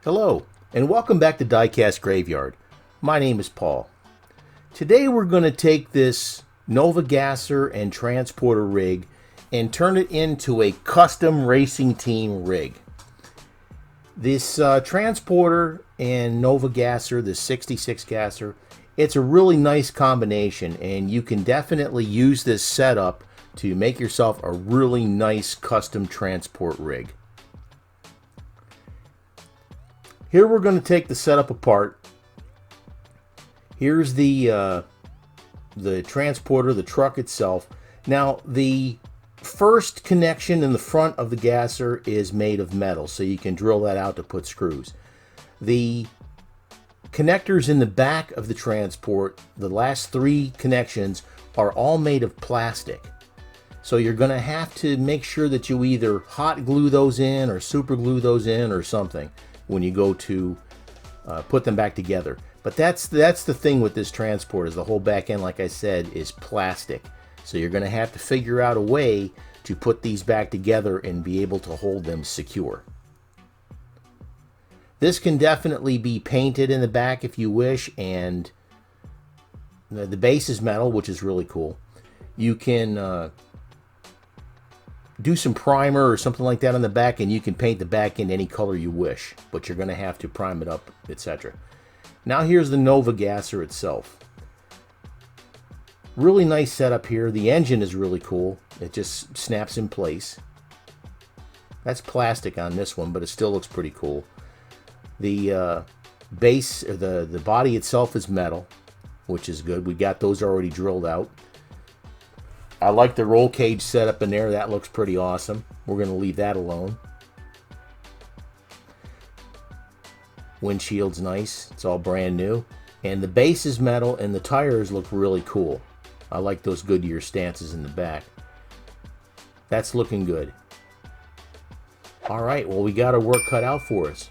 Hello, and welcome back to Diecast Graveyard. My name is Paul. Today we're going to take this Nova Gasser and transporter rig and turn it into a custom racing team rig. This transporter and Nova Gasser, the 66 Gasser, it's a really nice combination, and you can definitely use this setup to make yourself a really nice custom transport rig. Here we're going to take the setup apart. Here's the transporter, the truck itself. Now, the first connection in the front of the gasser is made of metal, so you can drill that out to put screws. The connectors in the back of the transport, the last three connections, are all made of plastic. So you're going to have to make sure that you either hot glue those in or super glue those in or something when you go to put them back together. But that's the thing with this transport, is the whole back end, like I said, is plastic. So you're going to have to figure out a way to put these back together and be able to hold them secure. This can definitely be painted in the back if you wish, and the base is metal, which is really cool. You can do some primer or something like that on the back, and you can paint the back in any color you wish, but you're going to have to prime it up, etc. Now here's the Nova Gasser itself. Really nice setup here. The engine is really cool. It just snaps in place. That's plastic on this one, but it still looks pretty cool. The base, or the body itself, is metal, which is good. We got those already drilled out. I like the roll cage setup in there. That looks pretty awesome. We're going to leave that alone. Windshield's nice. It's all brand new. And the base is metal, and the tires look really cool. I like those Goodyear stances in the back. That's looking good. Alright, well, we got our work cut out for us.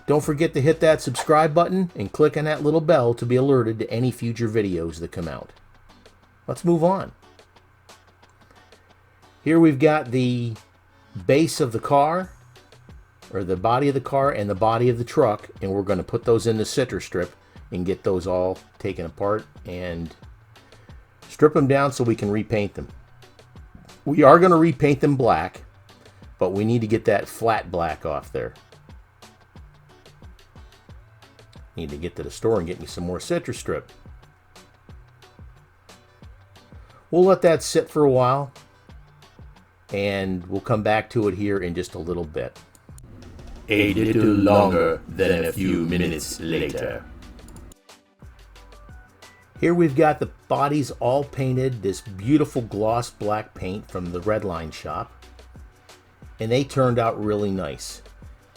Don't forget to hit that subscribe button and click on that little bell to be alerted to any future videos that come out. Let's move on. Here we've got the base of the car, or the body of the car, and the body of the truck, and we're going to put those in the citrus strip and get those all taken apart and strip them down so we can repaint them. We are going to repaint them black, but we need to get that flat black off there. Need to get to the store and get me some more citrus strip. We'll let that sit for a while, and we'll come back to it here in just a little bit. A little longer than a few minutes later. Here we've got the bodies all painted, this beautiful gloss black paint from the Redline shop, and they turned out really nice.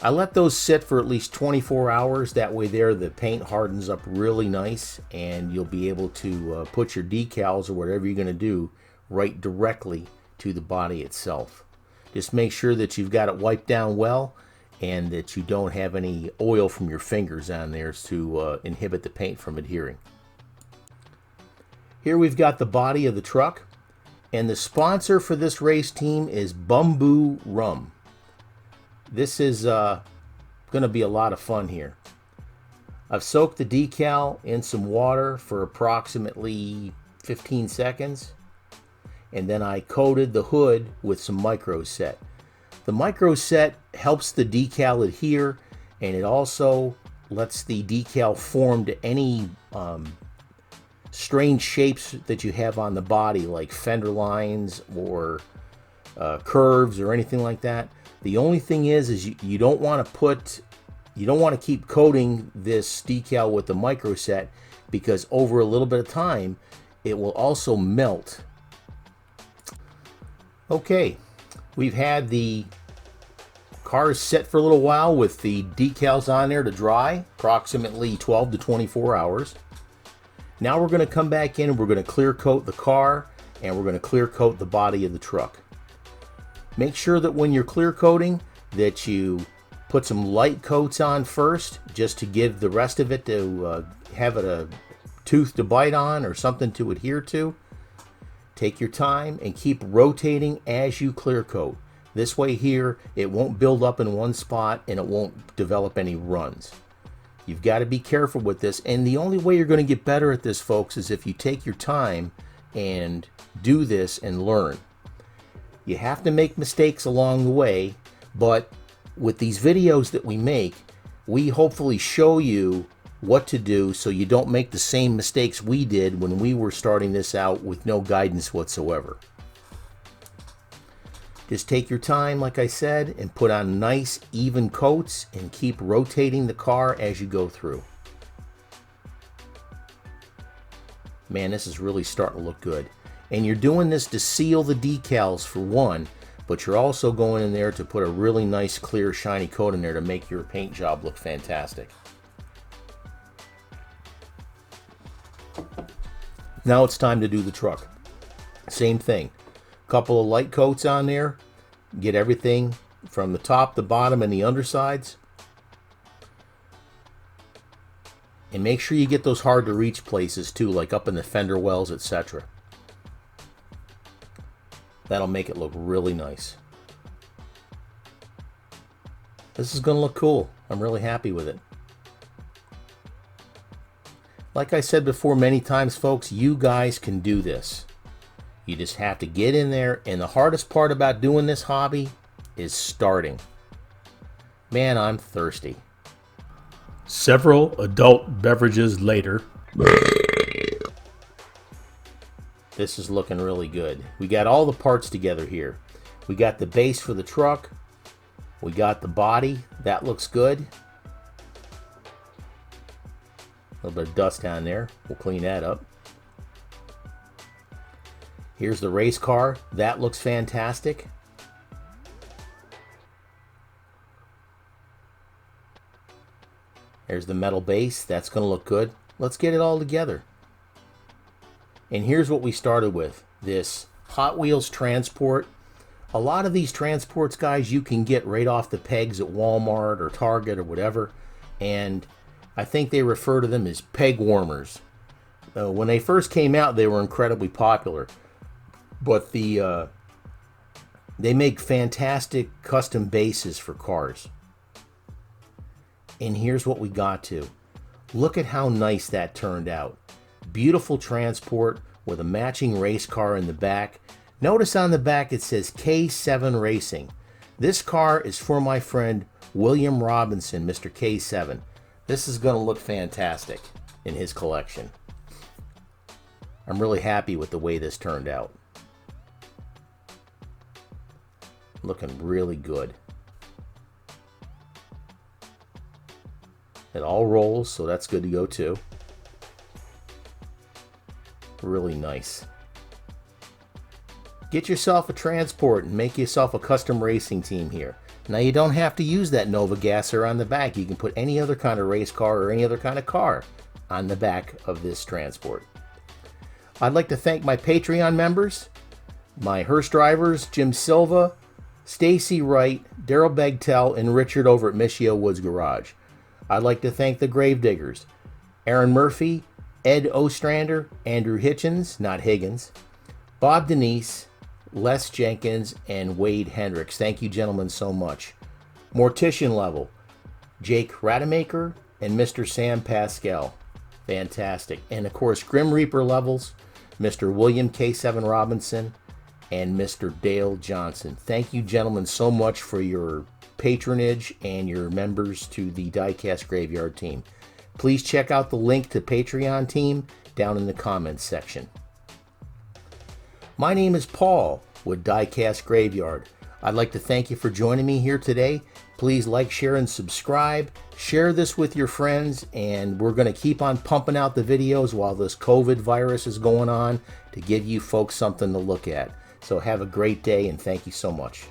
I let those sit for at least 24 hours. That way there the paint hardens up really nice, and you'll be able to put your decals or whatever you're going to do right directly to the body itself. Just make sure that you've got it wiped down well, and that you don't have any oil from your fingers on there to inhibit the paint from adhering. Here we've got the body of the truck, and the sponsor for this race team is Bumbu Rum. This is going to be a lot of fun here. I've soaked the decal in some water for approximately 15 seconds, and then I coated the hood with some micro set. The micro set helps the decal adhere, and it also lets the decal form to any strange shapes that you have on the body, like fender lines or curves or anything like that. The only thing is you don't want to keep coating this decal with the micro set, because over a little bit of time it will also melt. Okay, we've had the cars set for a little while with the decals on there to dry, approximately 12 to 24 hours. Now we're going to come back in and we're going to clear coat the car, and we're going to clear coat the body of the truck. Make sure that when you're clear coating that you put some light coats on first, just to give the rest of it to have it a tooth to bite on or something to adhere to. Take your time and keep rotating as you clear coat. This way here, it won't build up in one spot and it won't develop any runs. You've got to be careful with this, and the only way you're going to get better at this, folks, is if you take your time and do this and learn. You have to make mistakes along the way, but with these videos that we make, we hopefully show you what to do so you don't make the same mistakes we did when we were starting this out with no guidance whatsoever. Just take your time, like I said, and put on nice, even coats and keep rotating the car as you go through. Man, this is really starting to look good. And you're doing this to seal the decals for one, but you're also going in there to put a really nice, clear, shiny coat in there to make your paint job look fantastic. Now it's time to do the truck. Same thing. Couple of light coats on there, get everything from the top, the bottom, and the undersides, and make sure you get those hard to reach places too, like up in the fender wells, etc. That'll make it look really nice. This is gonna look cool. I'm really happy with it. Like I said before many times, folks, you guys can do this. You just have to get in there, and the hardest part about doing this hobby is starting. Man, I'm thirsty. Several adult beverages later. This is looking really good. We got all the parts together here. We got the base for the truck. We got the body. That looks good. A little bit of dust down there. We'll clean that up. Here's the race car. That looks fantastic. There's the metal base. That's going to look good. Let's get it all together. And here's what we started with. This Hot Wheels transport. A lot of these transports, guys, you can get right off the pegs at Walmart or Target or whatever. And I think they refer to them as peg warmers. When they first came out, they were incredibly popular. But they make fantastic custom bases for cars. And here's what we got to. Look at how nice that turned out. Beautiful transport with a matching race car in the back. Notice on the back it says K7 Racing. This car is for my friend William Robinson, Mr. K7. This is going to look fantastic in his collection. I'm really happy with the way this turned out. Looking really good. It all rolls, so that's good to go too. Really nice. Get yourself a transport and make yourself a custom racing team here. Now you don't have to use that Nova gasser on the back. You can put any other kind of race car or any other kind of car on the back of this transport. I'd like to thank my Patreon members, my hearse drivers, Jim Silva, Stacy Wright, Daryl Begtel, and Richard over at Michio Woods Garage. I'd like to thank the Gravediggers, Aaron Murphy, Ed Ostrander, Andrew Hitchens, not Higgins, Bob Denise, Les Jenkins, and Wade Hendricks. Thank you, gentlemen, so much. Mortician level, Jake Rademacher and Mr. Sam Pascal. Fantastic. And, of course, Grim Reaper levels, Mr. William K7 Robinson and Mr. Dale Johnson. Thank you, gentlemen, so much for your patronage and your members to the Diecast Graveyard team. Please check out the link to Patreon team down in the comments section. My name is Paul with Diecast Graveyard. I'd like to thank you for joining me here today. Please like, share, and subscribe. Share this with your friends, and we're going to keep on pumping out the videos while this COVID virus is going on to give you folks something to look at. So have a great day, and thank you so much.